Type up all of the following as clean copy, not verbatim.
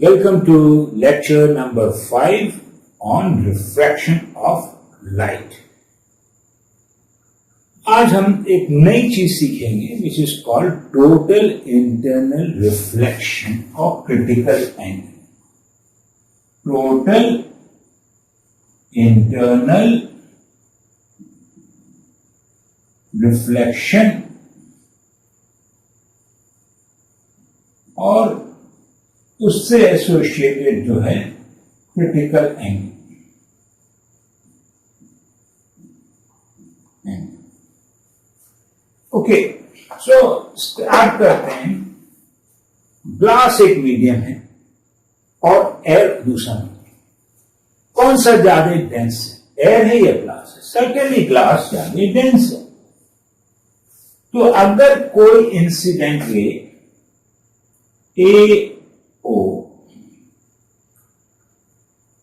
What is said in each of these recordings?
Welcome to lecture number 5 on refraction of light. आज हम एक नई चीज सीखेंगे which is called total internal reflection of critical angle. Total internal reflection और उससे एसोसिएटेड जो है critical angle. Okay, so start करते हैं. ग्लास एक मीडियम है और एयर दूसरा मीडियम. कौन सा ज्यादा डेंस है, एयर है या ग्लास है? सर्टेनली ग्लास ज्यादा डेंस है. तो अगर कोई इंसिडेंट रे ए ओ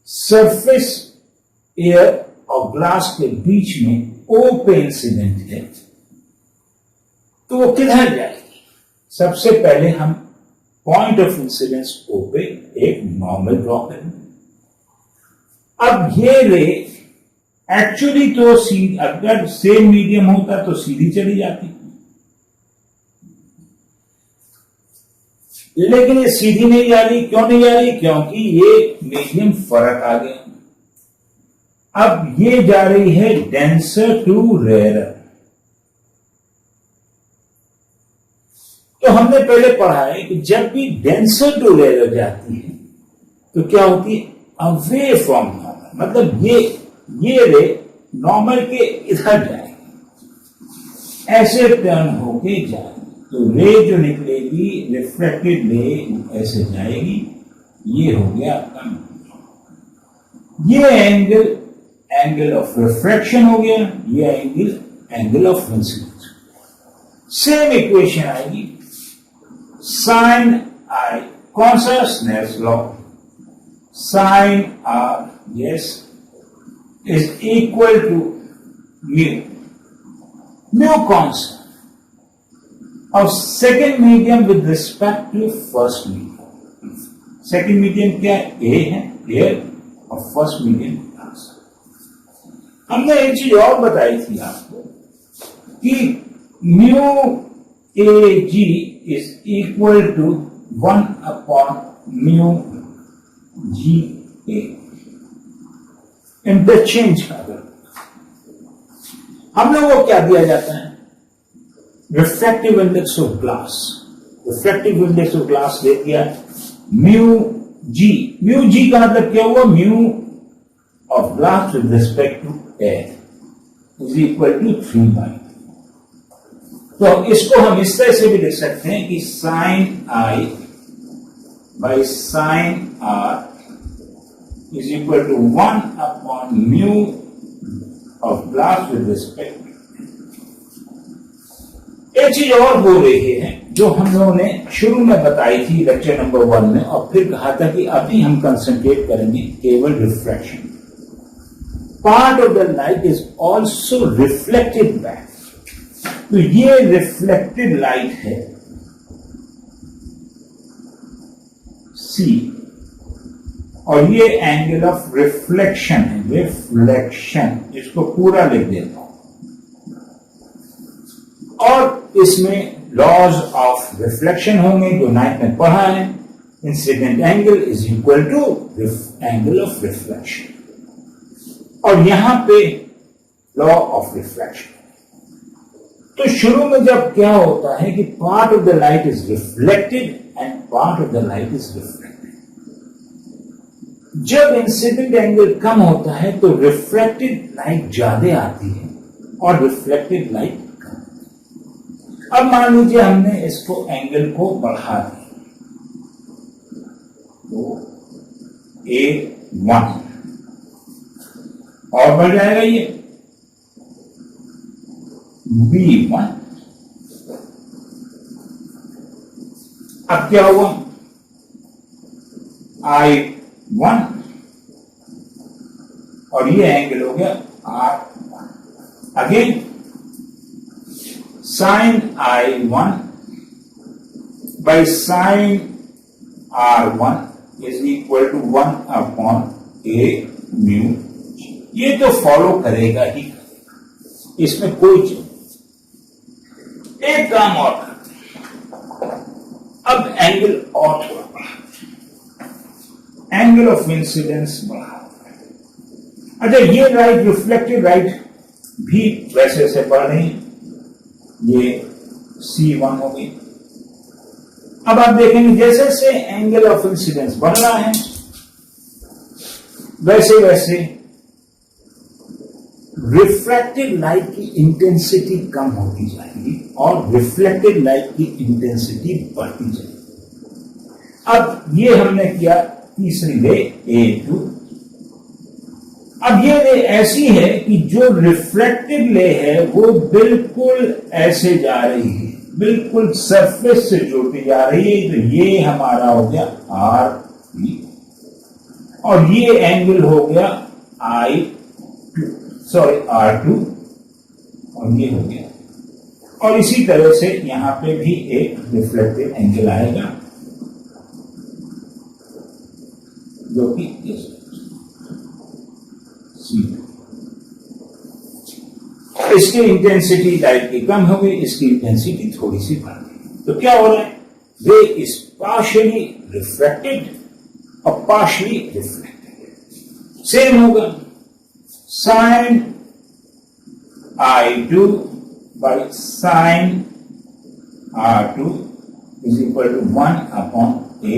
सरफेस एयर और ग्लास के बीच में ओ पे इंसिडेंट है तो वो किधर जाएगी? सबसे पहले हम पॉइंट ऑफ इंसिडेंस ओ पे एक नॉर्मल ड्रॉ करेंगे. अब ये रे एक्चुअली तो सीधी, अगर सेम मीडियम होता तो सीधी चली जाती, लेकिन ये सीधी नहीं जा रही. क्यों नहीं जा रही? क्योंकि ये मीडियम फर्क आ गया. अब ये जा रही है डेंसर टू रेयर. तो हमने पहले पढ़ा है कि जब भी डेंसर टू रेयर जाती है तो क्या होती है? Away from normal. मतलब ये रे नॉर्मल के इधर जाएगी, ऐसे टर्न होके जाएगी. तो रे जो निकलेगी रिफ्लेक्टेड रे ऐसे जाएगी. ये हो गया आपका, ये एंगल ऑफ रिफ्रैक्शन हो गया, ये angle of incidence. Same equation आएगी साइन आई. कौन सा? Snell's law. Sine R yes is equal to mu. Mu कौन सा? और second medium with respect to first medium. Second medium क्या है? ए है, एयर, और फर्स्ट मीडियम ग्लास. हमने एक चीज और बताई थी आपको कि mu A G is equal to 1 upon mu G A. Interchange का हम लोगों को क्या दिया जाता है? Refractive index of glass. Refractive index of glass दे दिया म्यू जी. म्यू जी का मतलब क्या हुआ? Mu of glass with respect to air is equal to 3/2. तो इसको हम इस तरह से भी लिख सकते हैं कि sine I by sine R is equal to 1 upon mu of glass with respect. एक चीज और हो रही है जो हम लोगों ने शुरू में बताई थी लेक्चर नंबर 1 में, और फिर कहा था कि अभी हम कंसंट्रेट करेंगे केवल refraction. Part of the light is also reflected back. तो ये रिफ्लेक्टेड लाइट है सी, और ये एंगल ऑफ रिफ्लेक्शन है. रिफ्लेक्शन इसको पूरा लिख देता हूं. और इसमें लॉज ऑफ रिफ्लेक्शन होंगे जो 9th में पढ़ा है. Incident angle is equal to angle of reflection, और यहां पे लॉ ऑफ रिफ्लेक्शन. तो शुरू में जब क्या होता है कि part of the light is reflected and part of the light is reflected. जब इंसिडेंट एंगल कम होता है तो रिफ्लेक्टेड लाइट ज्यादा आती है और रिफ्लेक्टेड लाइट. अब मान लीजिए हमने इसको एंगल को बढ़ा दिया, तो ए 1 और बढ़ जाएगा ये B1। अब क्या हुआ I1 और ये एंगल हो गया R1। Again sine I1 by sine R1 is equal to 1/a mu. ये तो फॉलो करेगा ही, इसमें कोई चीज। एक काम और करते हैं, अब एंगल और थोड़ा बढ़ा, एंगल ऑफ इंसिडेंस बढ़ा। अच्छा, ये राइट रिफ्लेक्टेड राइट भी वैसे से बढ़ रही, ये C1 हो गई। अब आप देखेंगे जैसे जैसे एंगल ऑफ इंसिडेंस बढ़ रहा है वैसे वैसे रिफ्रैक्टेड लाइट की इंटेंसिटी कम होती जाएगी और रिफ्लेक्टेड लाइट की इंटेंसिटी बढ़ती जाएगी। अब ये हमने किया तीसरी रे A2। अब ये रे ऐसी है कि जो रिफ्लेक्टेड ले है वो बिल्कुल ऐसे जा रही है, बिल्कुल सरफेस से जुड़ती जा रही है। तो ये हमारा हो गया R3 और ये एंगल हो गया R2 और ये हो गया। और इसी तरह से यहां पे भी एक रिफ्लेक्टेड एंगल आएगा जो कि इसकी इंटेंसिटी लाइट की कम हो गई, इसकी इंटेंसिटी थोड़ी सी बढ़ गई। तो क्या हो रहा है, रे इज पार्शियली रिफ्लेक्टेड और पार्शियली रिफ्लेक्टेड। सेम होगा sine I2 by sine R2 is equal to 1/a।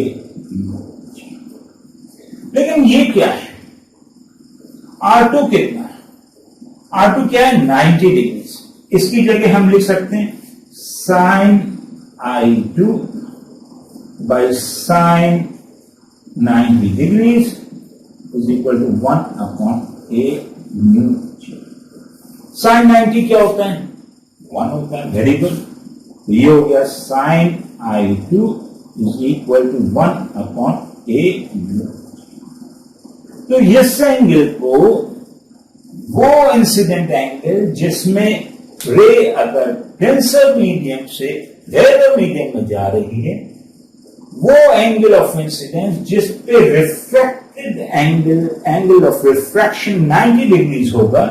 लेकिन ये क्या है, R2 कितना है, R2 क्या है 90 डिग्री। इसकी जगह हम लिख सकते हैं sine I2 by sine 90 degrees is equal to 1/a mu. Sine 90 क्या होता है 1 होता है। Very good. तो ये हो गया sine I2 is equal to 1/a mu. तो इस एंगल को, वो इंसिडेंट एंगल जिसमें रे अगर डेंसर मीडियम से रेयर मीडियम में जा रही है, वो एंगल ऑफ इंसिडेंस जिस पे refracted angle of refraction 90 degrees होगा,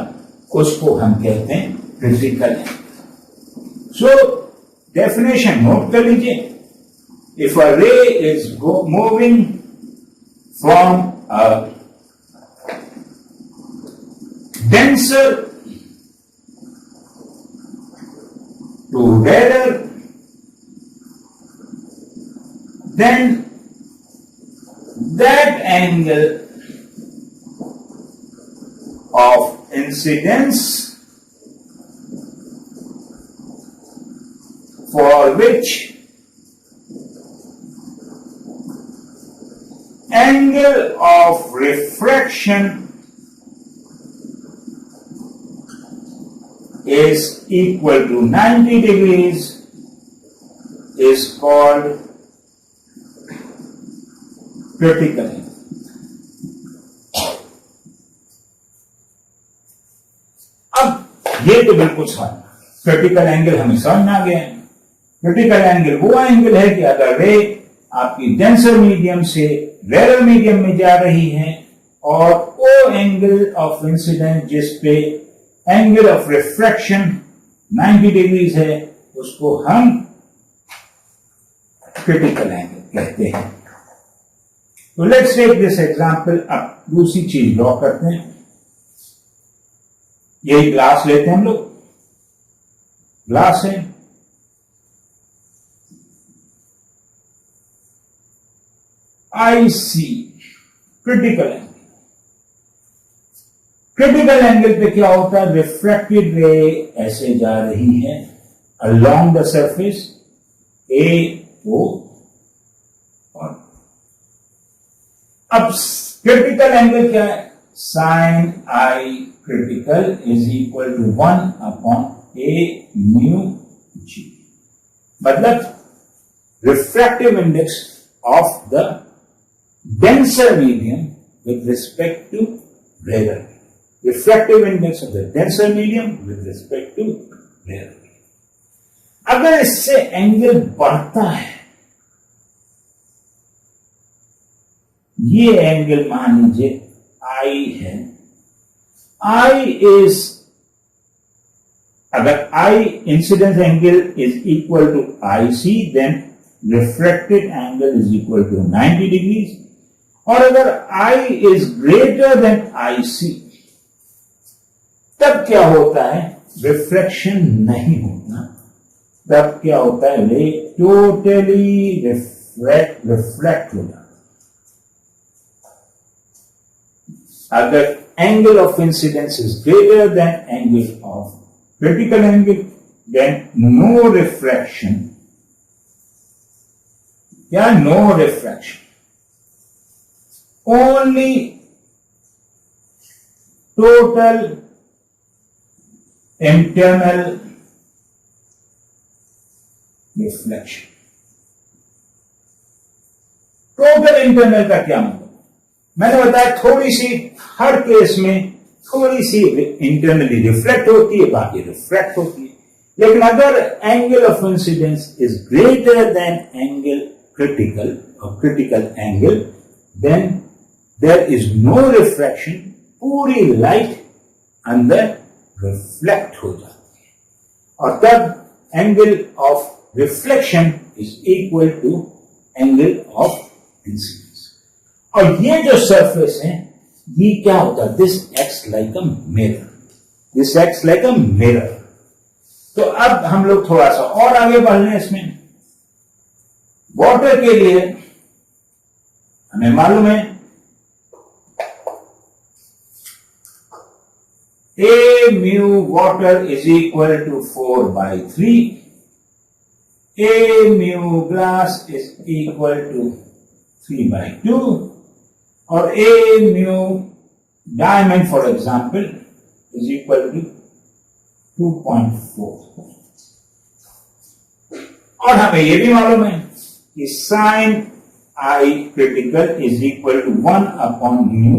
उसको हम कहते हैं critical angle. So definition note कर लीजिए। इफ अ रे is moving from a denser to rarer, then that angle of incidence for which angle of refraction is equal to 90 degrees is called critical angle. अब ये तो बिल्कुल समझ, critical angle हमें समझ में आ गया है। क्रिटिकल एंगल वो एंगल है कि अगर रे आपकी डेंसर मीडियम से रेयर मीडियम में जा रही है और वो एंगल ऑफ इंसिडेंस जिस पे एंगल ऑफ रिफ्रैक्शन 90 डिग्रीज है, उसको हम क्रिटिकल एंगल कहते हैं। तो लेट्स टेक दिस एग्जांपल। अब दूसरी चीज ड्रॉ करते हैं। यही ग्लास लेते हैं हम लोग, ग्लास है, आई सी क्रिटिकल एंगल। क्रिटिकल एंगल पे क्या होता है, रिफ्रैक्टेड रे ऐसे जा रही है along the surface A O और अब क्रिटिकल एंगल क्या है? Sine I critical is equal to 1/a/μg, मतलब refractive index of the denser medium with respect to rarer medium. Refractive index of the denser medium with respect to rarer medium. अगर इससे angle बढ़ता है, ये angle मान लीजिए I है, I is, अगर I incidence angle is equal to IC, then refracted angle is equal to 90 degrees. और अगर I is greater than IC, तब क्या होता है? रिफ्लेक्शन नहीं होता, तब क्या होता है? रे टोटली रिफ्लेक्ट हो जाता। अगर angle of incidence is greater than angle of critical angle, then no refraction, या no refraction, only total internal reflection. Total internal का क्या मतलब? मैंने बताया थोड़ी सी, हर केस में थोड़ी सी इंटरनली रिफ्लेक्ट होती है, बाकी रिफ्रैक्ट होती है। लेकिन अगर angle of incidence is greater than angle critical और critical angle, then there is no refraction, पूरी लाइट अंदर रिफ्लेक्ट हो जाती है, और तब angle of reflection is equal to angle of incidence. और ये जो सरफेस है, ये क्या होता है? This acts like a mirror, this acts like a mirror. तो अब हम लोग थोड़ा सा और आगे बढ़ रहे हैं इसमें। वाटर के लिए हमें मालूम है A mu water is equal to 4/3. A mu glass is equal to 3/2. और A mu diamond, for example, is equal to 2.4. और हमें यह भी मालूम है कि sin I critical is equal to 1/mu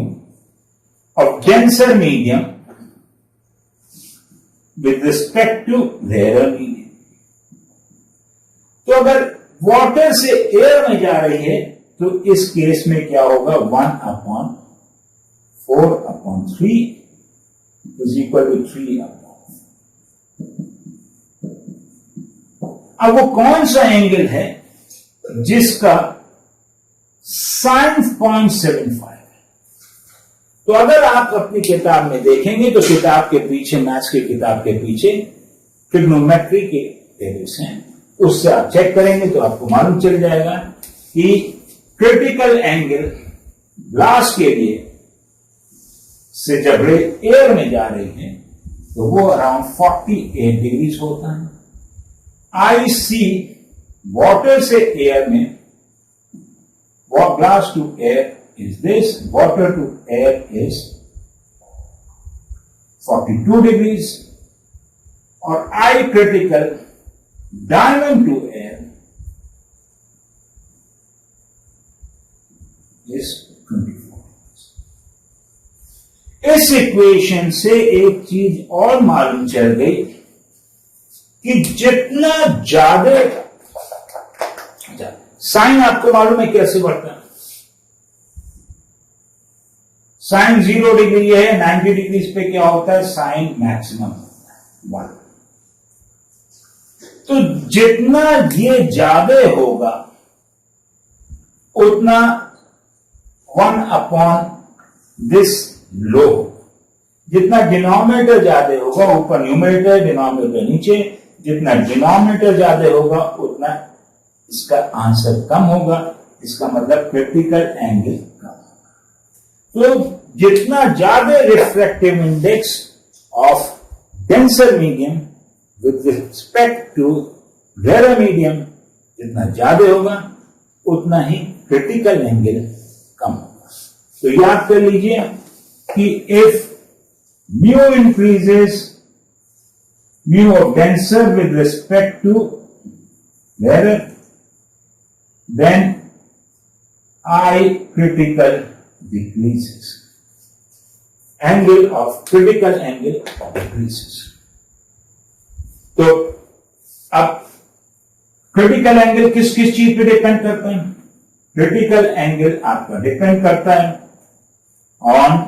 of denser medium with respect to rarer medium. तो अगर वाटर से एयर में जा रही है, तो इस केस में क्या होगा? 1/4/3 is equal to 3/4. अब वो कौन सा एंगल है जिसका sin 0.75? तो अगर आप अपनी किताब में देखेंगे तो किताब के पीछे, मैथ्स की किताब के पीछे ट्रिग्नोमेट्री के टेबल्स हैं, उससे आप चेक करेंगे तो आपको मालूम चल जाएगा कि क्रिटिकल एंगल ग्लास के लिए से जब एयर में जा रही है तो वो अराउंड 48 डिग्रीज होता है। IC वाटर से एयर में, glass to air is this, water to air is 42 degrees, और I critical diamond to air is 24 degrees. इस इक्वेशन से एक चीज और मालूम चल गई कि जितना ज्यादा साइन, आपको मालूम है कैसे बढ़ता है? साइन 0 डिग्री है, 90 डिग्री पे क्या होता है? Sine maximum 1। तो जितना ये ज्यादा होगा उतना 1/this लो, जितना डिनोमिनेटर ज्यादा होगा ऊपर न्यूमरेटर, डिनोमिनेटर नीचे, जितना डिनोमिनेटर ज्यादा होगा उतना इसका आंसर कम होगा, इसका मतलब क्रिटिकल एंगल कम होगा। तो जितना ज्यादा refractive index of denser medium with respect to rare medium जितना ज्यादा होगा उतना ही क्रिटिकल एंगल कम होगा। तो याद कर लीजिए कि if mu increases, mu of denser with respect to rarer, then I critical decreases. Angle of critical angle decreases. तो अब क्रिटिकल एंगल किस किस चीज पे डिपेंड करता है? क्रिटिकल एंगल आपका डिपेंड करता है on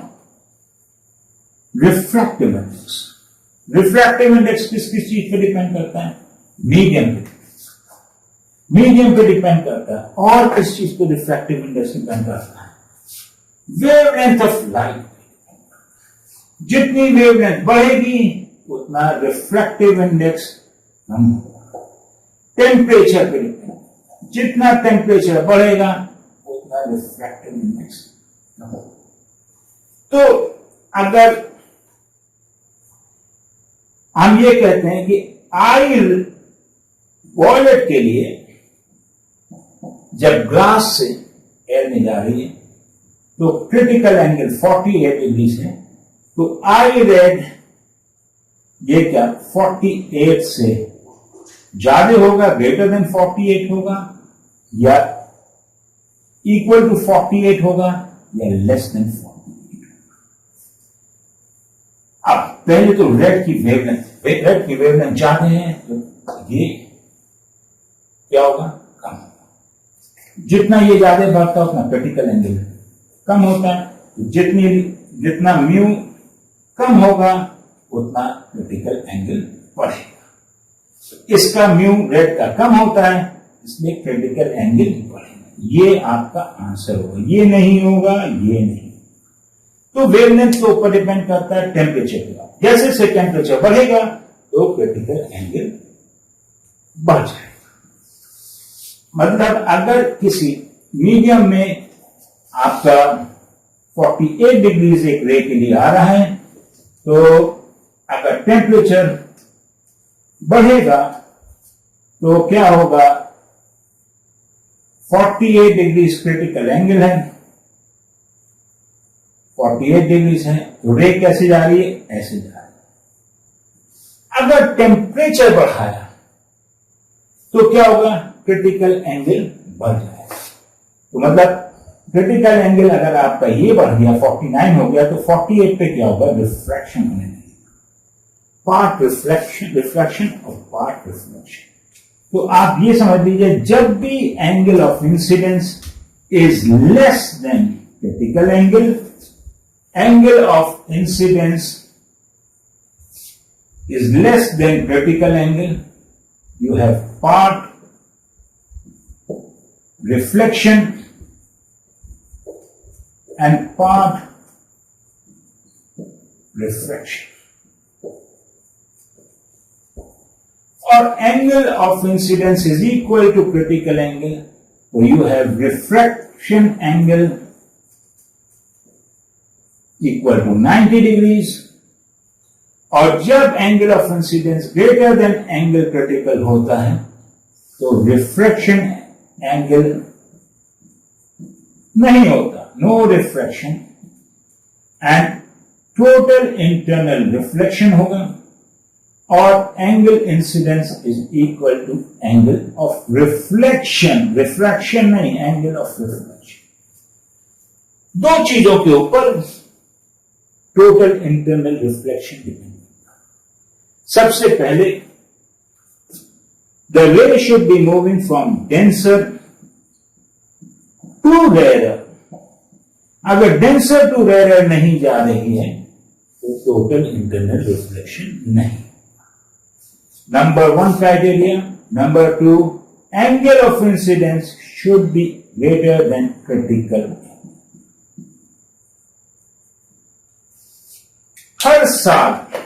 refractive index. Refractive index किस किस चीज पे डिपेंड करता है? मीडियम पे, मीडियम पे डिपेंड करता है। और किस चीज पे रिफ्रैक्टिव इंडेक्स डिपेंड करता है? Wavelength of light. जितनी वेवलेंथ बढ़ेगी उतना रिफ्रैक्टिव इंडेक्स कम होगा। टेम्परेचर पे डिपेंड, जितना टेम्परेचर बढ़ेगा उतना रिफ्रैक्टिव इंडेक्स कम होगा। तो अगर हम ये कहते हैं कि आई वॉयलेट के लिए जब ग्लास से एयर में जा रही है तो क्रिटिकल एंगल 48 डिग्री है, तो आई रेड ये क्या 48 से ज्यादा होगा, ग्रेटर देन 48 होगा, या इक्वल टू 48 होगा, या लेस देन 48। अब पहले तो रेड की वेवलेंथ ज्यादा है तो ये क्या होगा? कम होगा। जितना ये ज्यादा बढ़ता है उतना क्रिटिकल एंगल कम होता है। तो जितना म्यू कम होगा उतना क्रिटिकल एंगल बढ़ेगा। इसका म्यू रेड का कम होता है, इसलिए क्रिटिकल एंगल बढ़ेगा। ये आपका आंसर होगा। ये नहीं होगा, ये नहीं। तो वेवलेंथ के ऊपर डिपेंड करता है टेम्परेचर का। जैसे जैसे टेम्परेचर बढ़ेगा तो क्रिटिकल एंगल बढ़ जाएगा। मतलब अगर किसी मीडियम में आपका 48 डिग्रीज एक रे के लिए आ रहा है, तो अगर टेम्परेचर बढ़ेगा तो क्या होगा? 48 डिग्रीज क्रिटिकल एंगल है, 48 डिग्रीज है, तो रे कैसे जा रही है? ऐसे जा रही है। अगर टेम्परेचर बढ़ाया तो क्या होगा? क्रिटिकल एंगल बढ़ जाएगा। तो मतलब क्रिटिकल एंगल अगर आपका ये बढ़ गया 49 हो गया, तो 48 पे क्या होगा? रिफ्रैक्शन होने लगेगा। पार्ट रिफ्लेक्शन और पार्ट रिफ्लेक्शन। तो आप ये समझ लीजिए, जब भी angle of incidence is less than critical angle of incidence is less than critical angle, you have part reflection and part refraction. Or angle of incidence is equal to critical angle, so you have refraction angle equal to 90 degrees. और जब angle of incidence greater than angle critical होता है तो refraction angle नहीं होता, no refraction, and total internal reflection होगा, और angle incidence is equal to angle of reflection, refraction नहीं, एंगल ऑफ रिफ्लेक्शन। दो चीजों के ऊपर टोटल इंटरनल रिफ्लेक्शन डिपेंड। सबसे पहले the ray should be moving from denser to rarer. अगर denser to rarer नहीं जा रही है तो टोटल इंटरनल रिफ्लेक्शन नहीं। Number 1 criteria. Number 2, angle of incidence should be greater than critical. हर साल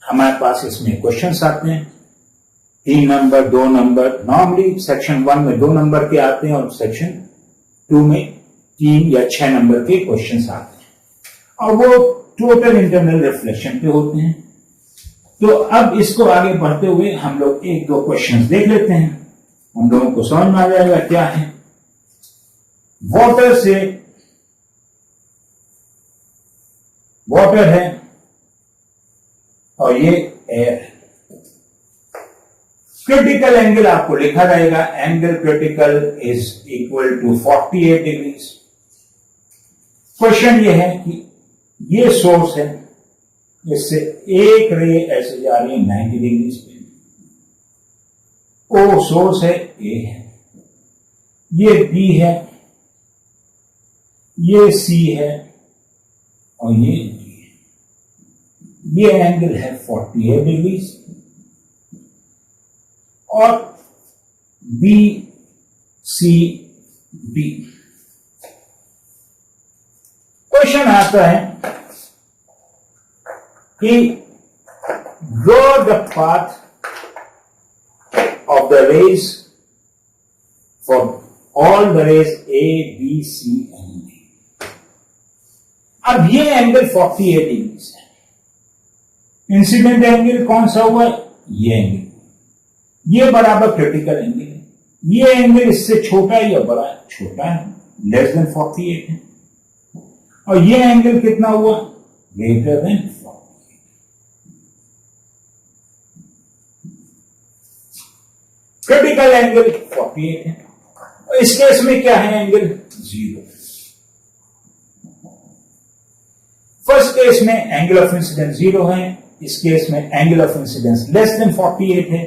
हमारे पास इसमें क्वेश्चंस आते हैं, 3 नंबर 2 नंबर। नॉर्मली सेक्शन 1 में 2 नंबर के आते हैं और सेक्शन 2 में 3 या 6 नंबर के क्वेश्चंस आते हैं, और वो टोटल इंटरनल रिफ्लेक्शन पे होते हैं। तो अब इसको आगे बढ़ते हुए हम लोग 1-2 क्वेश्चंस देख लेते हैं, हम लोगों को समझ में आ जाएगा क्या है। वाटर से वाटर है और ये एयर है। क्रिटिकल एंगल आपको लिखा जाएगा, angle critical is equal to 48 degrees. Question ये है कि ये सोर्स है, इससे एक रे ऐसे जा रही है 90 डिग्रीज पे, ओ सोर्स है, ए है, ये बी है, ये सी है और ये डी है। ये एंगल है 48 डिग्रीज और बी सी डी। क्वेश्चन आता है कि draw the path of the rays for all the rays A, B, C and D। अब ये एंगल 48 डिग्री है। इंसिडेंट एंगल कौन सा हुआ? ये एंगल, ये बराबर क्रिटिकल एंगल है। ये एंगल इससे छोटा है या बड़ा है? छोटा है, लेस देन 48 है। और ये एंगल कितना हुआ? Greater than 48। क्रिटिकल एंगल 48 है। और इस केस में क्या है? एंगल 0। फर्स्ट केस में एंगल ऑफ इंसिडेंस 0 है, इस केस में angle of incidence less than 48 है,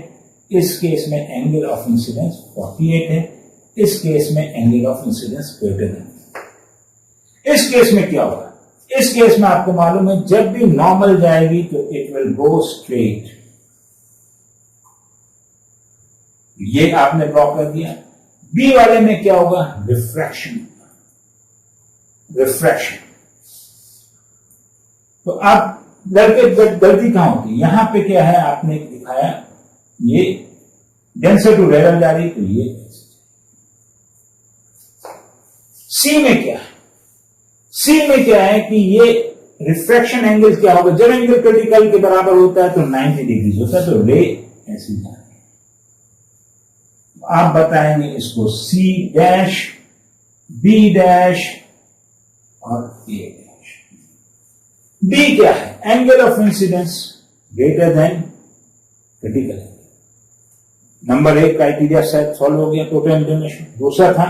इस केस में एंगल ऑफ इंसिडेंस 48 है, इस केस में angle of incidence greater then. इस केस में क्या होगा? इस केस में आपको मालूम है जब भी नॉर्मल जाएगी तो इट विल गो स्ट्रेट। ये आपने ड्रॉ कर दिया। बी वाले में क्या होगा? रिफ्रैक्शन। रिफ्रैक्शन। तो आप गलती कहां होती है? यहां पे क्या है आपने दिखाया, ये डेंसर टू रेरल जा रही, तो ये सी में क्या है? सी में क्या है कि ये रिफ्रैक्शन एंगल क्या होगा? जब एंगल क्रिटिकल के बराबर होता है तो 90 डिग्री होता है, तो रे ऐसी जा रही है। आप बताएंगे इसको सी डैश, बी डैश और ए डैश। डी क्या है? Angle of incidence greater than critical angle. Number 1 criteria शायद सॉल्व हो गया, टोटल इंटरनेशनल। दूसरा था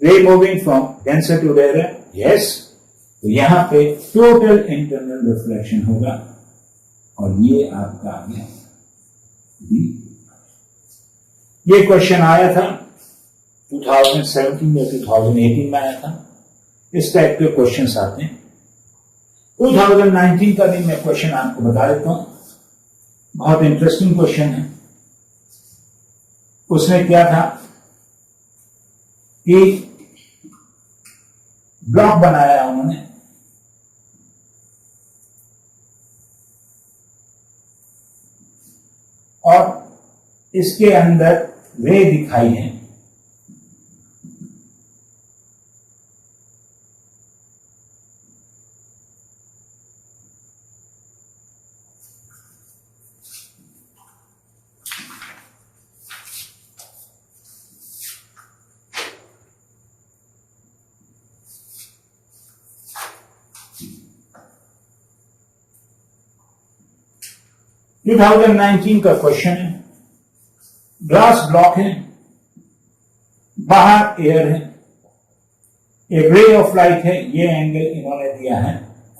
ray moving from denser to rare, yes, तो यहां पे टोटल इंटरनल रिफ्लेक्शन होगा और ये आपका आ गया डी। ये क्वेश्चन आया था 2017 या 2018 में आया था। इस टाइप के क्वेश्चंस आते हैं। 2019 का भी मैं क्वेश्चन आपको बता देता हूं, बहुत इंटरेस्टिंग क्वेश्चन है। उसमें क्या था कि ब्लॉक बनाया उन्होंने, और इसके अंदर रे दिखाई है। टू 2019 का क्वेश्चन है। ग्लास ब्लॉक है, बाहर एयर है, एक रे ऑफ लाइट है, ये एंगल इन्होंने दिया है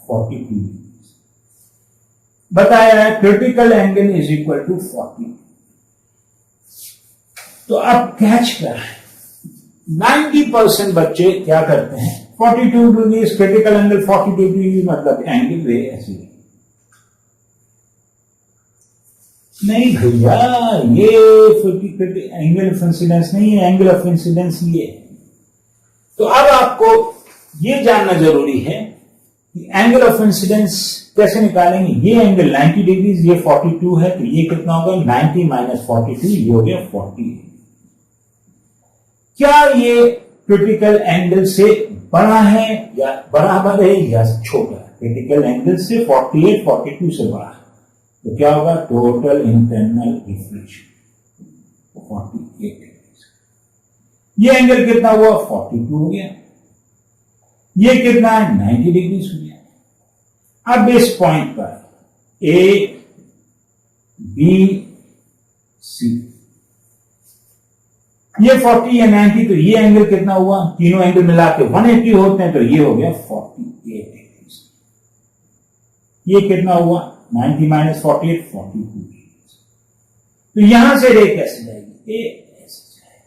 42 डिग्री। बताया है critical angle is equal to 40। तो अब कैच क्या है? 90% बच्चे क्या करते हैं? 42 डिग्री क्रिटिकल एंगल, 42 डिग्री मतलब एंगल रे ऐसी। नहीं भैया, ये एंगल ऑफ इंसिडेंस नहीं है, एंगल ऑफ इंसिडेंस ये है। तो अब आपको ये जानना जरूरी है कि एंगल ऑफ इंसिडेंस कैसे निकालेंगे। ये एंगल 90 डिग्री, ये 42 है, तो ये कितना होगा? 90 माइनस 42, ये हो गया 40। क्या ये क्रिटिकल एंगल से बड़ा है या बराबर है या छोटा है? क्रिटिकल एंगल से 48, 42 से बड़ा है, तो क्या होगा? Total internal reflection 48 degree. ये एंगल कितना हुआ? 42 हो गया। ये कितना है? 90 डिग्री हो गया। अब इस पॉइंट पर ए बी सी, ये 40 या 90, तो ये एंगल कितना हुआ, तीनों एंगल मिला के 180 होते हैं, तो ये हो गया 48 डिग्री। ये कितना हुआ 90 माइनस 48, 42 डिग्री। तो यहां से रे कैसे जाएगी, ए ऐसे जाएगी।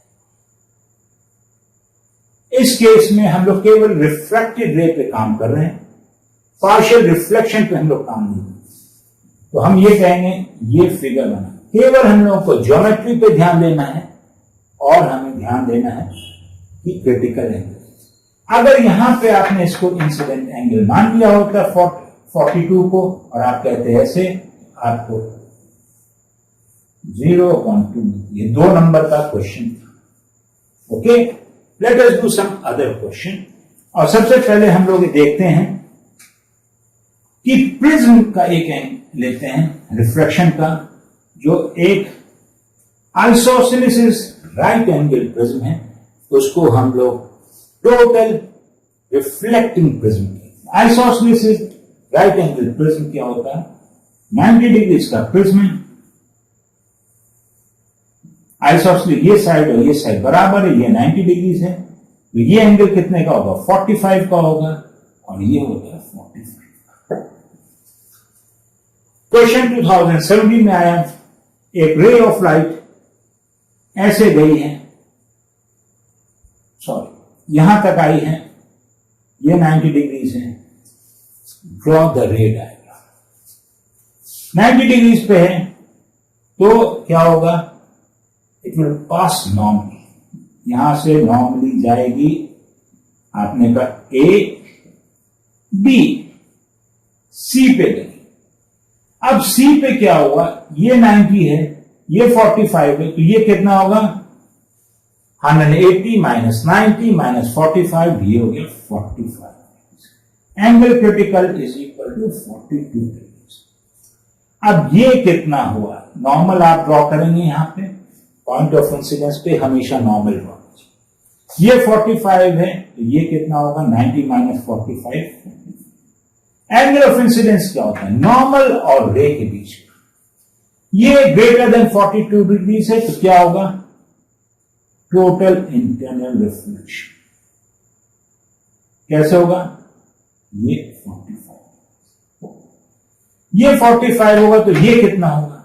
इस केस में हम लोग केवल रिफ्रैक्टेड रे पे काम कर रहे हैं, पार्शियल रिफ्लेक्शन पे हम लोग काम नहीं करते। तो हम ये कहेंगे ये फिगर बना, केवल हम लोगों को ज्योमेट्री पे ध्यान देना है और हमें ध्यान देना है कि क्रिटिकल एंगल। अगर यहां पे आपने इसको इंसिडेंट एंगल मान लिया होता 42 को और आप कहते हैं ऐसे, आपको 0.2, ये 2 नंबर का क्वेश्चन था। Okay, let us do some other question. और सबसे पहले हम लोग देखते हैं कि प्रिज्म का एक एंगल लेते हैं रिफ्रैक्शन का, जो एक आइसोसेलेस राइट एंगल प्रिज्म है, उसको हम लोग टोटल रिफ्लेक्टिंग प्रिज्म कहते हैं। आइसोसेलेस राइट एंगल प्रिज्म क्या होता है, 90 डिग्री का प्रिज्म है। आइसोसेलेस ये साइड और ये साइड बराबर है, ये 90 डिग्री है, तो ये एंगल कितने का होगा, 45 का होगा, और ये होता है 45। क्वेश्चन 2017 में आया, एक रे ऑफ लाइट ऐसे गई है, सॉरी यहां तक आई है, ये 90 डिग्री है, ड्रॉ द रे डायग्राम। 90 डिग्री पे है तो क्या होगा, इट विल पास नॉर्मली, यहां से नॉर्मली जाएगी, आपने कहा ए बी सी पे गई। अब सी पे क्या हुआ, ये 90 है, ये 45 है, तो ये कितना होगा 180 माइनस 90 माइनस 45, ये हो गया 45। Angle critical is equal to 42 degree. अब ये कितना हुआ, नॉर्मल आप ड्रॉ करेंगे, यहां पे पॉइंट ऑफ इंसिडेंस पे हमेशा नॉर्मल ड्रॉ कीजिए। ये 45 है, तो ये कितना होगा 90 माइनस 45। एंगल ऑफ इंसिडेंस क्या होता है, नॉर्मल और रे के बीच का, ये ग्रेटर देन 42 डिग्री है, तो क्या होगा टोटल इंटरनल रिफ्लेक्शन। कैसे होगा, ये 45, ये 45 होगा, तो ये कितना होगा,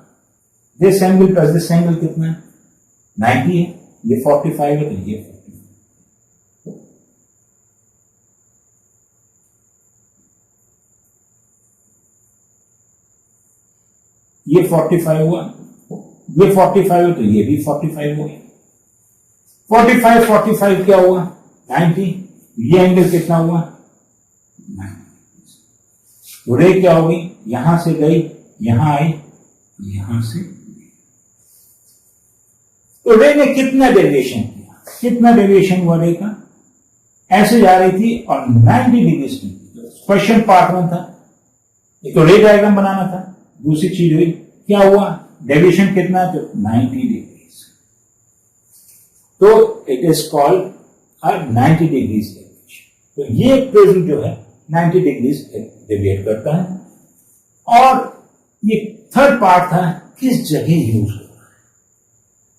this angle plus this angle कितना है 90 है, ये 45 है, तो ये 45। ये 45 हुआ, ये 45 है, तो ये भी 45 हो गया। 45 45 क्या हुआ 90, ये एंगल कितना हुआ 90। तो रे क्या होगी, यहां से गई, यहां आई, यहां से गई। तो रे ने कितना डेविएशन किया, कितना डेविएशन हुआ रे का, ऐसे जा रही थी और 90 डिग्री की। क्वेश्चन पार्ट 1 था, एक तो रे डायग्राम बनाना था, दूसरी चीज हुई क्या हुआ, डेविएशन कितना, तो 90 डिग्री। तो it is called 90 degree deviation. तो ये प्रिज्म जो है 90 डिग्री डेविएट करता है। और ये थर्ड पार्ट था किस जगह यूज हो रहा है।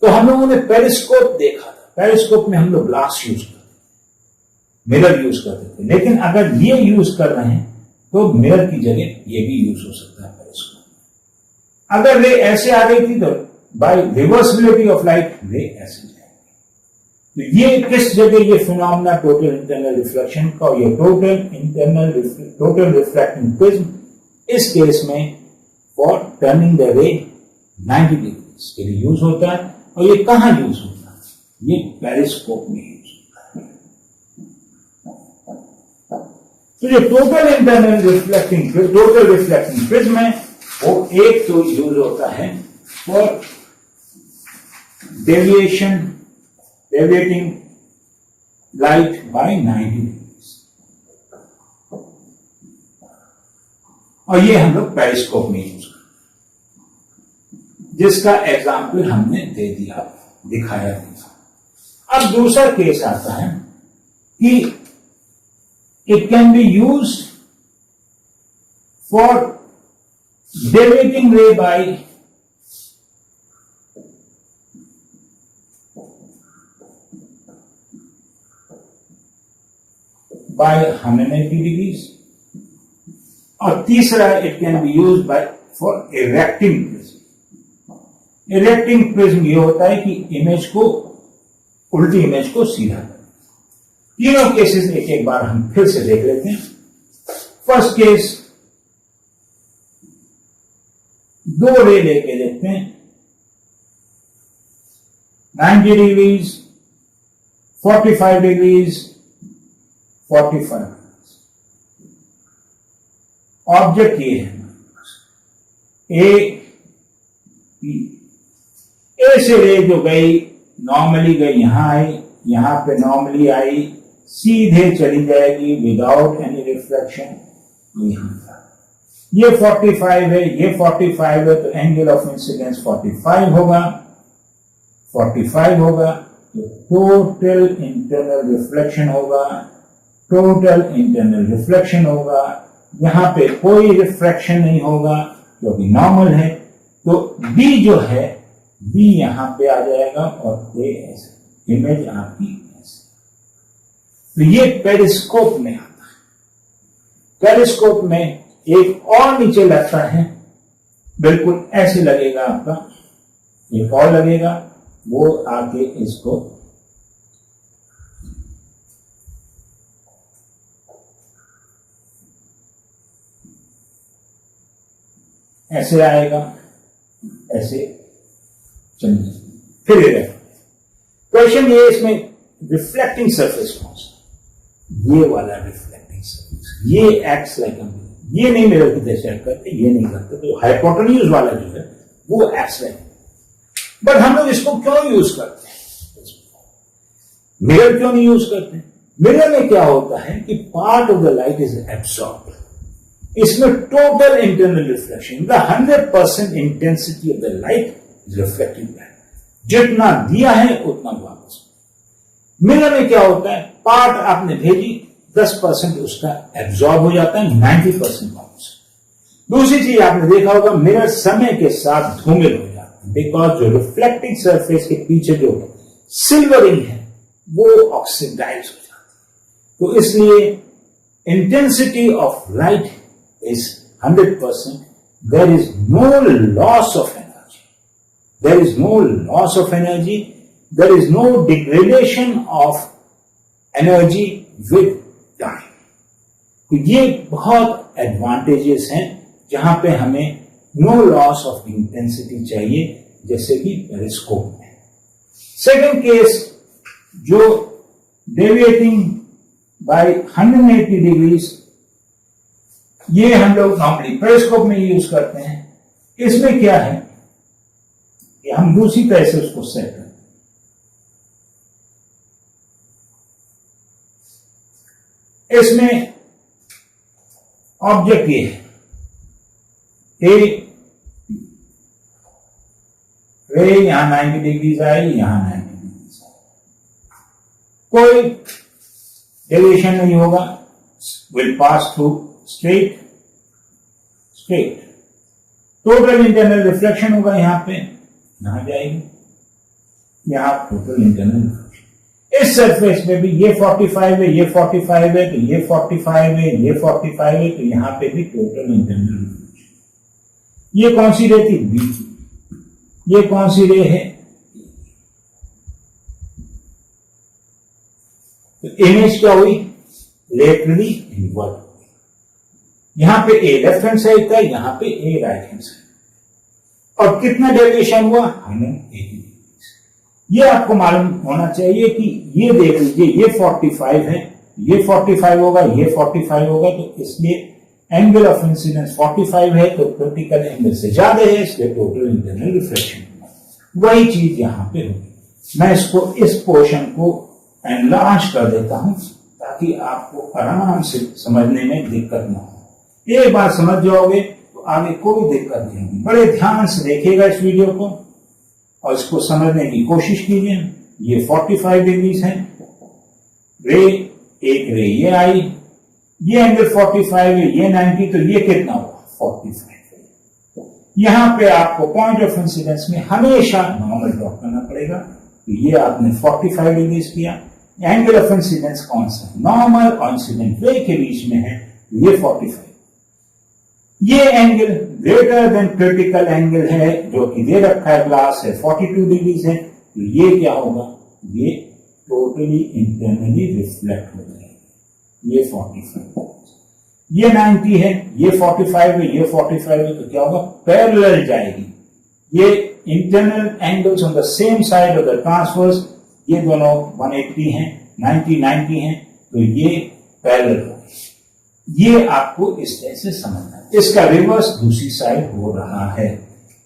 तो हम लोगों ने पेरिस्कोप देखा था, पेरिस्कोप में हम लोग ग्लास यूज करते थे, मिरर यूज करते थे, लेकिन अगर ये यूज कर रहे हैं तो मिरर की जगह ये भी यूज हो सकता है पेरिस्कोप। अगर रे ऐसे आ रही थी तो बाय रिवर्सिबिलिटी ऑफ लाइट रे ऐसे जाएगी। तो ये किस जगह ये फिनोमेना टोटल इंटरनल रिफ्लेक्शन का, ये टोटल रिफ्लेक्टिंग प्रिज्म इस केस में फॉर टर्निंग द रे 90 डिग्री के लिए यूज होता है। और ये कहां यूज होता है, ये पेरिस्कोप में यूज होता है। तो जो टोटल इंटरनल रिफ्लेक्टिंग प्रिज्म है वो एक तो यूज होता है for deviating light by 90 degree, और ये हम लोग पेरिस्कोप में यूज करते हैं, जिसका एग्जाम्पल हमने दे दिया, दिखाया दिया। अब दूसरा केस आता है कि it can be used for deviating ray by by 180 degrees, और तीसरा it can be use by for erecting prism. Erecting prism ये होता है कि इमेज को, उल्टी इमेज को सीधा करें। तीनों केसेस एक एक बार हम फिर से देख लेते हैं। फर्स्ट केस, दो रे लेके देखते हैं, 90 डिग्रीज, 45 डिग्रीज, 45। ऑब्जेक्ट ये है ए पी। ए से रे जो गई, नॉर्मली गई, यहां आई, यहां पे नॉर्मली आई, सीधे चली जाएगी विदाउट एनी रिफ्लेक्शन यहां था। ये 45 है, ये 45 है, तो एंगल ऑफ इंसिडेंस 45 होगा, 45 होगा, तो टोटल इंटरनल रिफ्लेक्शन होगा, टोटल इंटरनल रिफ्लेक्शन होगा। यहां पे कोई रिफ्रैक्शन नहीं होगा क्योंकि नॉर्मल है, तो बी जो है, बी यहां पे आ जाएगा और ए ऐसे, इमेज आपकी ऐसे। तो ये पेरिस्कोप में आता है। पेरिस्कोप में एक और नीचे लगता है, बिल्कुल ऐसे लगेगा आपका, एक और लगेगा, वो आके इसको ऐसे आएगा, ऐसे चलिए फिर क्वेश्चन ये, इसमें रिफ्लेक्टिंग सरफेस कौन सा, ये वाला रिफ्लेक्टिंग सरफेस, ये एक्स लाइक, ये नहीं मिरर की तरह चेक करते, ये नहीं करते, तो हाइपोटेन्यूज वाला जो है वो एक्स लाइक। बट हम लोग इसको क्यों यूज करते हैं, मिरर क्यों नहीं यूज करते? मिरर में क्या होता है कि part of the light is absorb, इसमें total internal reflection, the 100% intensity of the light is reflecting back, जितना दिया है उतना वापस। मिरर में क्या होता है, पार्ट आपने भेजी, 10% उसका एब्जॉर्ब हो जाता है, 90% वापस। दूसरी चीज आपने देखा होगा, मिरर समय के साथ धूमिल हो जाता है, बिकॉज जो रिफ्लेक्टिंग सरफेस के पीछे जो सिल्वरिंग है वो ऑक्सीडाइज हो जाती है। तो इसलिए intensity of light is 100%. There is no loss of energy. There is no loss of energy. There is no degradation of energy with time. तो ये बहुत एडवांटेजेस हैं जहां पे हमें नो लॉस ऑफ इंटेंसिटी चाहिए, जैसे कि पेरिस्कोप में। सेकंड केस, जो डेविएटिंग बाय 180 डिग्रीज, ये हम लोग नॉर्मली पेरिस्कोप में यूज करते हैं। इसमें क्या है कि हम दूसरी तरह से उसको सेट करते हैं। इसमें ऑब्जेक्ट ये है, ए रे यहां 90 डिग्रीज आई, यहां 90 डिग्रीज आई, कोई डेविएशन नहीं होगा, will pass through straight. Total internal reflection होगा, यहां पे यहां जाएगी, यहां टोटल इंटरनल रिफ्लेक्शन। इस सरफेस पे भी ये 45 है, ये 45 है, तो ये 45 है, ये 45 है, तो यहां पे भी टोटल इंटरनल रिफ्लेक्शन। ये कौन सी रे थी, बी थी। ये कौन सी रे है, तो इमेज क्या हुई, लेटरली इनवर्ट। यहां पे ए लेफ्ट हैंड साइड था, यहां पे ए राइट हैंड साइड, और कितना डेविएशन हुआ, 180 डिग्री। ये आपको मालूम होना चाहिए कि ये देख लीजिए, ये 45 है, ये 45 होगा, ये 45 होगा, तो इसलिए एंगल ऑफ इंसिडेंस 45 है, तो क्रिटिकल एंगल से ज्यादा है, इसलिए टोटल इंटरनल रिफ्लेक्शन होगा। वही चीज यहां पे होगी। मैं इसको, इस पोर्शन को एनलार्ज कर देता हूं ताकि आपको आराम से समझने में दिक्कत ना हो। एक बार समझ जाओगे तो आगे कोई दिक्कत नहीं होगी। बड़े ध्यान से देखिएगा इस वीडियो को और इसको समझने की कोशिश कीजिए। ये 45 डिग्रीज है, रे एक रे ये आई, ये एंगल 45 है, ये 90, तो ये कितना हुआ, 45 है। यहां पे आपको पॉइंट ऑफ इंसिडेंस में हमेशा नॉर्मल ड्रॉ करना पड़ेगा। तो ये आपने 45 डिग्रीज किया। एंगल ऑफ इंसिडेंस कौन सा है? नॉर्मल और इंसिडेंट रे के बीच में है, ये 45। ये angle greater than critical angle है जो कि दे रखा है, ग्लास है 42 डिग्रीज है। तो ये क्या होगा? ये टोटली इंटरनली रिफ्लेक्ट हो जाएगा। ये 45, ये 90 है, ये 45 है, ये 45 है। तो क्या होगा? पैरेलल जाएगी। ये internal angles on the same side of the transverse, ये दोनों 180 हैं, 90 हैं। तो ये पैरेलल हो। ये आपको इस तरह से समझना है। इसका रिवर्स दूसरी साइड हो रहा है।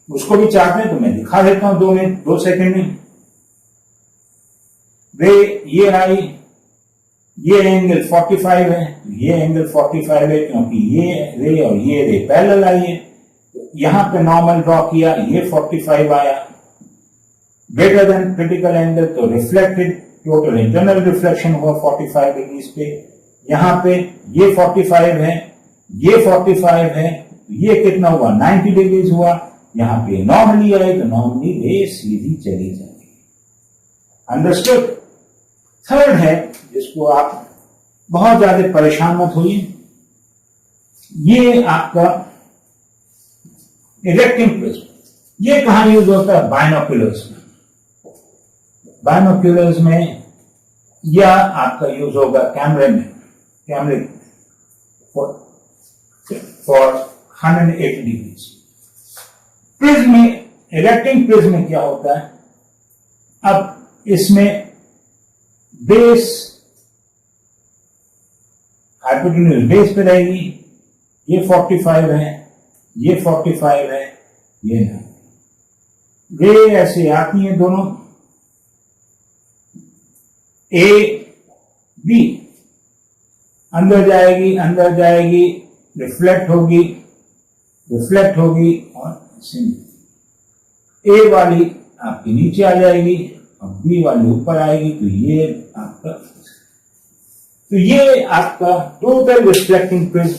उसको भी चाहते हैं तो मैं दिखा देता हूं 2 सेकंड में। रे ये आई, ये एंगल 45 है, ये एंगल 45 है क्योंकि ये रे और ये रे पैरेलल आई है। तो यहां पे नॉर्मल ड्रॉ किया, ये 45 आया। ग्रेटर देन क्रिटिकल एंगल तो रिफ्लेक्टेड, टोटल इंटरनल रिफ्लेक्शन हुआ 45 डिग्रीज पे। यहां पे ये 45 है, ये 45 है, ये कितना हुआ? 90 डिग्रीज हुआ। यहां पे नॉर्मली आए तो नॉर्मली रे सीधी चली जाएगी। अंडरस्टूड? थर्ड है जिसको आप बहुत ज्यादा परेशान मत होइए, ये आपका इरेक्टिंग प्रिज्म। ये कहां यूज होता है? बायनोक्यूलर्स में। बायनोक्यूलर्स में या आपका यूज होगा कैमरे में, कैमरे फॉर 180 डिग्रीज। प्रिज्म में, इरेक्टिंग प्रिज्म में क्या होता है? अब इसमें बेस हाइपोटेन्यूज बेस पे रहेगी। ये 45 है, ये 45 है, ये नहीं। रे ऐसे आती हैं दोनों, ए बी, अंदर जाएगी, रिफ्लेक्ट होगी और ए वाली आपकी नीचे आ जाएगी और बी वाली ऊपर आएगी। तो ये आपका total reflecting prism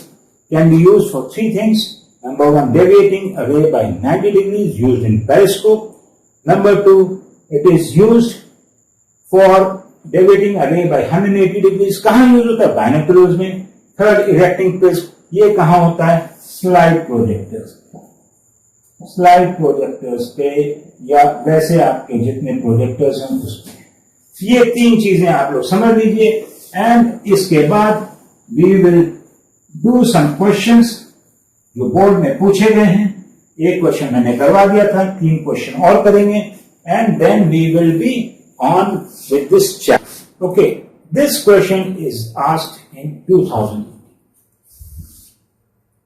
can be used for 3 things. Number 1, deviating a ray by 90 degrees used in periscope. Number 2, it is used for deviating a ray by 180 degrees. कहां यूज होता है? बायनोक्यूलर्स में। थर्ड, इरेक्टिंग प्रिज्म, ये कहां होता है? Slide projectors. Slide projectors पे या वैसे आपके जितने प्रोजेक्टर्स हैं उसमें। ये 3 चीजें आप लोग समझ लीजिए। एंड इसके बाद we will do some questions जो बोर्ड में पूछे गए हैं। एक क्वेश्चन मैंने करवा दिया था, 3 क्वेश्चन और करेंगे and then we will be on with this chapter. Okay, this question is asked in 2000।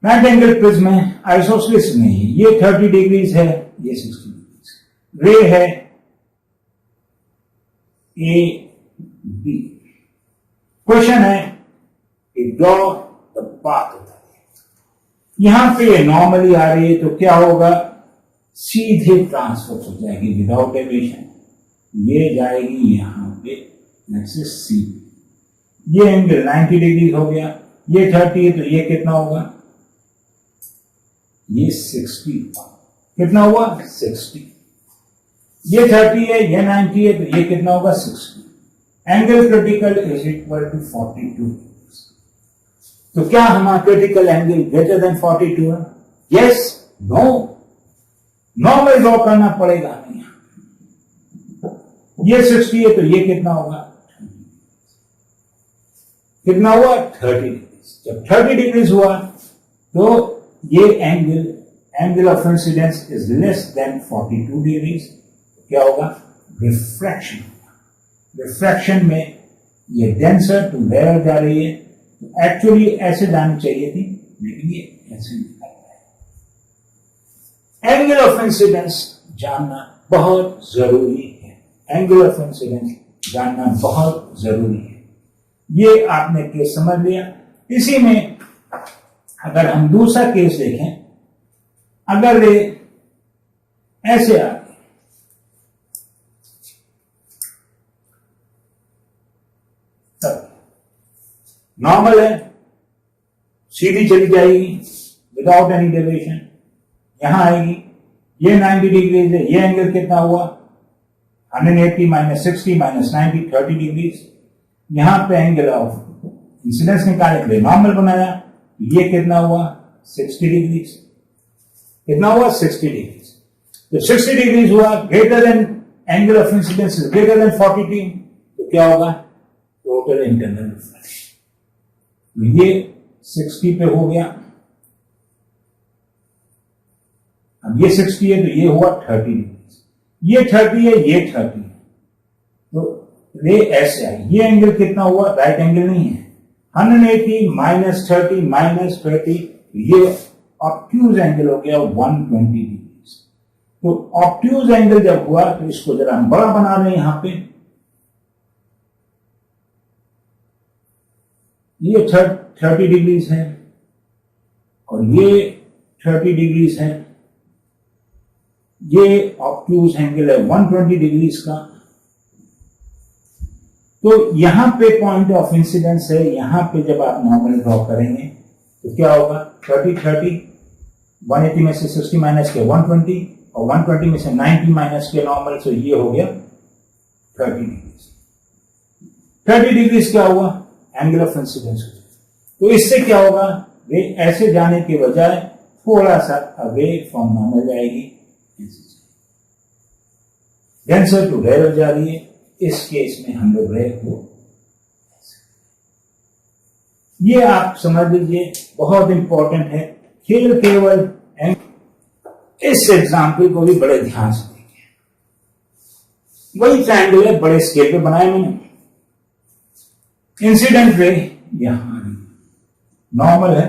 Right angle prism में आइसोसेलेस नहीं, ये 30 डिग्रीज है, ये 60 डिग्रीज। रे है ए बी। क्वेश्चन है कि draw the path of the रे। यहां पे नॉर्मली आ रही है तो क्या होगा? सीधे ट्रांसफर हो जाएगी विदाउट डेविएशन। ये जाएगी यहां पे एक्सिस सी। ये एंगल 90 डिग्री हो गया, ये 30 है तो ये कितना होगा? ये 60। कितना हुआ? 60। ये 30 है, ये 90 है तो ये कितना होगा? 60। Angle critical is equal to 42। तो क्या हमारा क्रिटिकल एंगल ग्रेटर देन 42 है? यस, नो, नॉर्मल ड्रॉ करना पड़ेगा हमें। ये 60 है तो ये कितना होगा? कितना हुआ? 30 डिग्रीज। जब 30 डिग्रीज हुआ तो ये angle of incidence is less then 42 degrees. क्या होगा? रिफ्रैक्शन। रिफ्रैक्शन में ये डेंसर टू लेयर जा रही है। एक्चुअली ऐसे जानी चाहिए थी, लेकिन ये ऐसे निकल रहा है। एंगल ऑफ इंसिडेंस जानना बहुत जरूरी है। एंगल ऑफ इंसिडेंस जानना बहुत जरूरी है। ये आपने केस समझ लिया। इसी में अगर हम दूसरा केस देखें, अगर ये ऐसे आ गए, तब नॉर्मल है, सीधी चली जाएगी विदाउट एनी डेविएशन, यहां आएगी, ये 90 डिग्रीज है, ये एंगल कितना हुआ 180 माइनस 60 माइनस 90 30 डिग्रीज। यहां पे एंगल ऑफ इंसिडेंस निकालने के लिए नॉर्मल बनाया, ये कितना हुआ 60 डिग्रीज, कितना हुआ 60 डिग्रीज। तो 60 डिग्रीज हुआ greater than angle of incidence is greater then 42, तो क्या होगा टोटल इंटरनल रिफ्लेक्शन। ये 60 पे हो गया, अब ये 60 है तो ये हुआ 30 डिग्रीज, ये 30 है ये 30 है, तो रे ऐसे आई, ये एंगल कितना हुआ राइट एंगल नहीं है 180 माइनस 30 माइनस 30, ये ऑब्ट्यूज एंगल हो गया 120 डिग्रीज। तो ऑब्ट्यूज एंगल जब हुआ तो इसको जरा हम बड़ा बना रहे हैं, यहां पे ये 30 डिग्रीज है और ये 30 डिग्रीज है, ये ऑब्ट्यूज एंगल है 120 डिग्रीज का। तो यहां पे पॉइंट ऑफ इंसिडेंस है, यहां पे जब आप नॉर्मल ड्रॉ करेंगे तो क्या होगा 30 30, 180 में से 60 माइनस के 120 और 120 में से 90 माइनस के नॉर्मल, तो ये हो गया 30 डिग्रीज। 30 डिग्रीज क्या हुआ एंगल ऑफ इंसिडेंस। तो इससे क्या होगा वे ऐसे जाने के बजाय थोड़ा सा अवे फ्रॉम नॉर्मल जाएगी, डेंसर टू रेयर जा रही है। इस केस में हम लोग रेयर को, ये आप समझ लीजिए बहुत इंपॉर्टेंट है। खेल केवल इस एग्जाम्पल को भी बड़े ध्यान से देखिए, वही ट्रायंगल है बड़े स्केल पे बनाया मैंने। इंसिडेंट रे यहां नॉर्मल है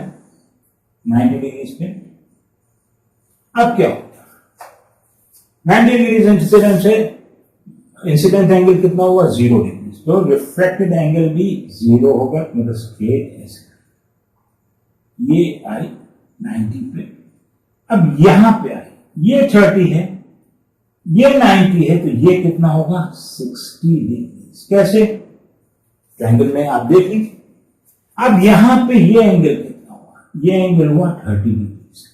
90 डिग्रीज पे। अब क्या होता है 90 डिग्रीज इंसिडेंट से इंसिडेंट एंगल कितना हुआ 0 डिग्रीज, तो रिफ्लेक्टेड एंगल भी 0 होगा, मतलब स्केल ऐसे ये आई 90 पे। अब यहां पे आई, ये 30 है ये 90 है, तो ये कितना होगा 60 डिग्रीज। कैसे ट्रायंगल में आप देख लीजिए। अब यहां पे ये एंगल कितना हुआ, ये एंगल हुआ 30 डिग्रीज।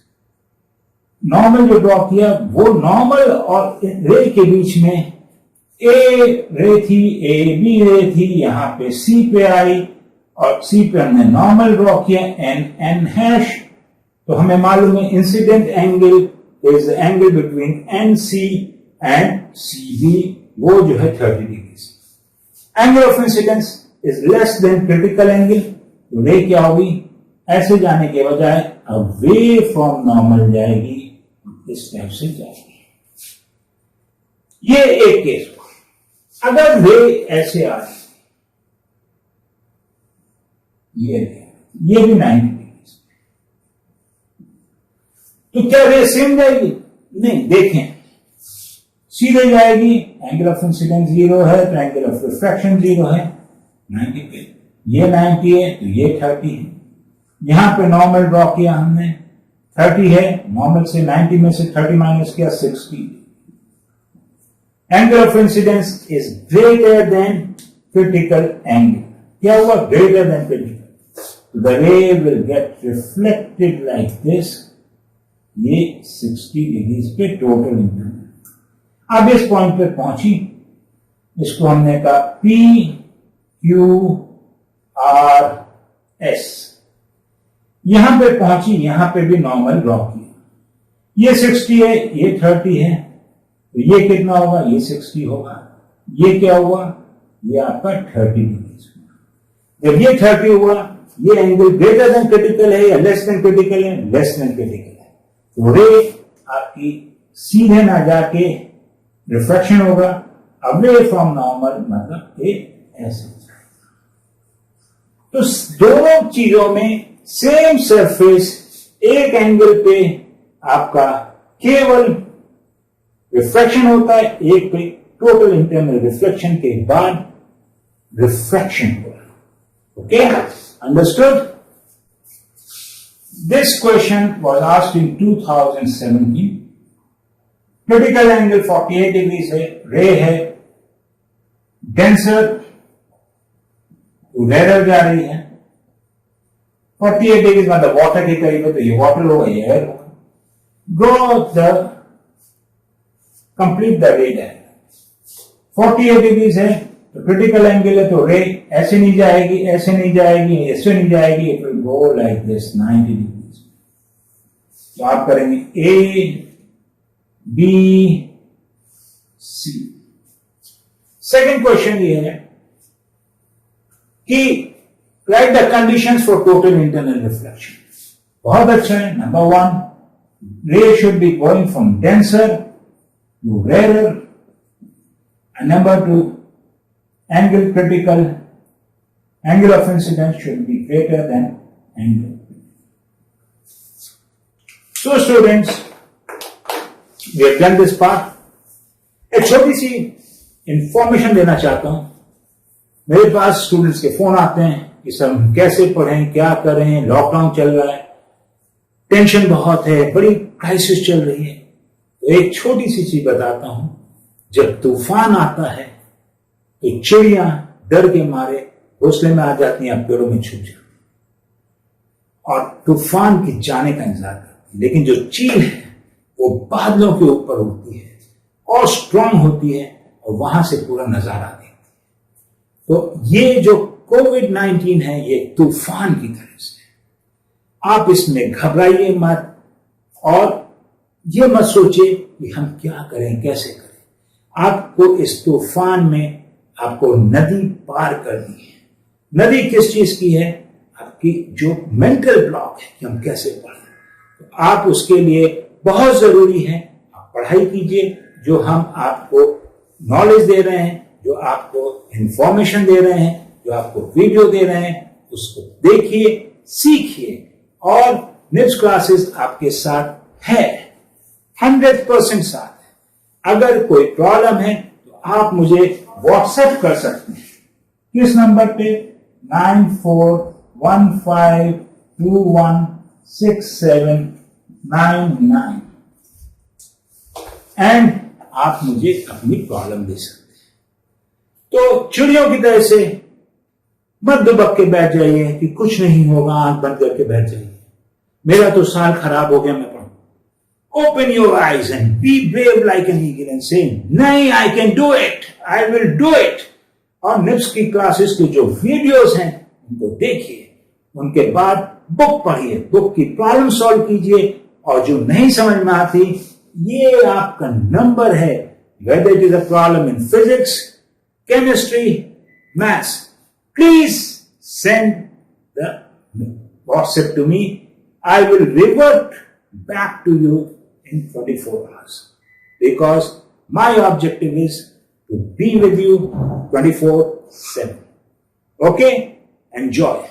नॉर्मल जो ड्रॉ किया वो नॉर्मल और रे के बीच में ए रे थी, ए बी रे थी, यहां पे सी पे आई और सी पे हमने नॉर्मल ड्रॉ किया एन हैश। तो हमें मालूम है incident angle is the angle between N C and C B, वो जो है 30 degrees. Angle of incidence is less than critical angle, तो रे क्या होगी ऐसे जाने के बजाय अवे फ्रॉम नॉर्मल जाएगी, इस टाइप से जाएगी। ये एक केस। अगर रे ऐसे आ रही, ये भी 90 डिग्री, तो क्या रे सेम जाएगी? नहीं, देखें सीधे जाएगी। एंगल ऑफ इंसिडेंस 0 है तो एंगल ऑफ रिफ्रैक्शन 0 है 90 पे। ये 90 है तो ये 30 है। यहां पे नॉर्मल ड्रॉ किया हमने, 30 है, नॉर्मल से 90 में से 30 माइनस किया 60। Angle of incidence is greater than critical angle. क्या हुआ? Greater than critical. द रे will get reflected like this. ये 60 डिग्रीज पे टोटल इंटरनल। अब इस पॉइंट पे पहुंची, इसको हमने कहा P Q R S। यहां पे पहुंची, यहां पे भी नॉर्मल ड्रॉ किया। ये 60 है, ये 30 है, तो ये कितना होगा? ये 60 होगा। ये क्या हुआ? ये आपका 30 डिग्री हुआ। जब ये 30 हुआ, ये एंगल ग्रेटर देन क्रिटिकल है या लेस देन क्रिटिकल है? लेस देन क्रिटिकल है। तो रे आपकी सीधे ना जाके रिफ्रैक्शन होगा, अवे फ्रॉम नॉर्मल, मतलब एक ऐसे। तो दोनों चीजों में सेम सरफेस, एक एंगल पे आपका केवल रिफ्रैक्शन होता है, एक पे टोटल इंटरनल रिफ्लेक्शन के बाद रिफ्रैक्शन होगा। Okay, understood? This question was asked in 2017। Critical angle 48 degree है, रे है, डेंसर टू रेयर जा रही है, 48 डिग्रीज मतलब वाटर के करीब है तो ये वाटर होगा, ये एयर होगा. ड्रॉ द कंप्लीट द रे डायग्राम. 48 डिग्रीज है तो क्रिटिकल एंगल है तो रे ऐसे नहीं जाएगी, ऐसे नहीं जाएगी, ऐसे नहीं जाएगी, it will go like this 90 degrees. तो आप करेंगे A B C. Second question ये है कि write the conditions for total internal reflection. बहुत अच्छा है. Number 1, ray should be going from denser to rare. And number 2, angle of incidence should be greater than angle. So students, we have done this part. एक छोटी सी information देना चाहता हूं. मेरे पास students के फोन आते हैं कि सर हम कैसे पढ़ें, क्या करें, लॉकडाउन चल रहा है, टेंशन बहुत है, बड़ी क्राइसिस चल रही है. तो एक छोटी सी चीज बताता हूं. जब तूफान आता है तो चिड़िया डर के मारे घोंसले में आ जाती हैं, पेड़ों में छुप जाती और तूफान के जाने का इंतजार करती है. लेकिन जो चील है वो बादलों के ऊपर उड़ती है और स्ट्रांग होती है और वहां से पूरा नजारा देखती है. तो ये जो कोविड-19 है ये तूफान की तरह से. आप इसमें घबराइए मत और ये मत सोचिए कि हम क्या करें, कैसे करें. आपको इस तूफान में आपको नदी पार करनी है. नदी किस चीज की है? आपकी जो मेंटल ब्लॉक है कि हम कैसे पढ़ें. तो आप उसके लिए बहुत जरूरी है आप पढ़ाई कीजिए. जो हम आपको नॉलेज दे रहे हैं, जो आपको इंफॉर्मेशन दे रहे हैं, जो आपको वीडियो दे रहे हैं, उसको देखिए, सीखिए. और निप्स क्लासेस आपके साथ है, 100% साथ. अगर कोई प्रॉब्लम है तो आप मुझे व्हाट्सएप कर सकते हैं. किस नंबर पे? 9415216799 एंड आप मुझे अपनी प्रॉब्लम दे सकते हैं. तो चिड़ियों की तरह से मत दुबक के बैठ जाइए कि कुछ नहीं होगा, आंख बंद करके बैठ जाइए. मेरा तो साल खराब हो गया, मैं open your eyes and be brave like an eagle and say, नहीं, I can do it, I will do it. और निप्स की क्लासेस की जो वीडियोस हैं उनको देखिए, उनके बाद बुक पढ़िए, बुक की प्रॉब्लम सॉल्व कीजिए. और जो नहीं समझ में आती, ये आपका नंबर है. whether it is a problem in physics, chemistry, maths, please send the WhatsApp to me. I will revert back to you in 24 hours because my objective is to be with you 24/7. Okay? Enjoy.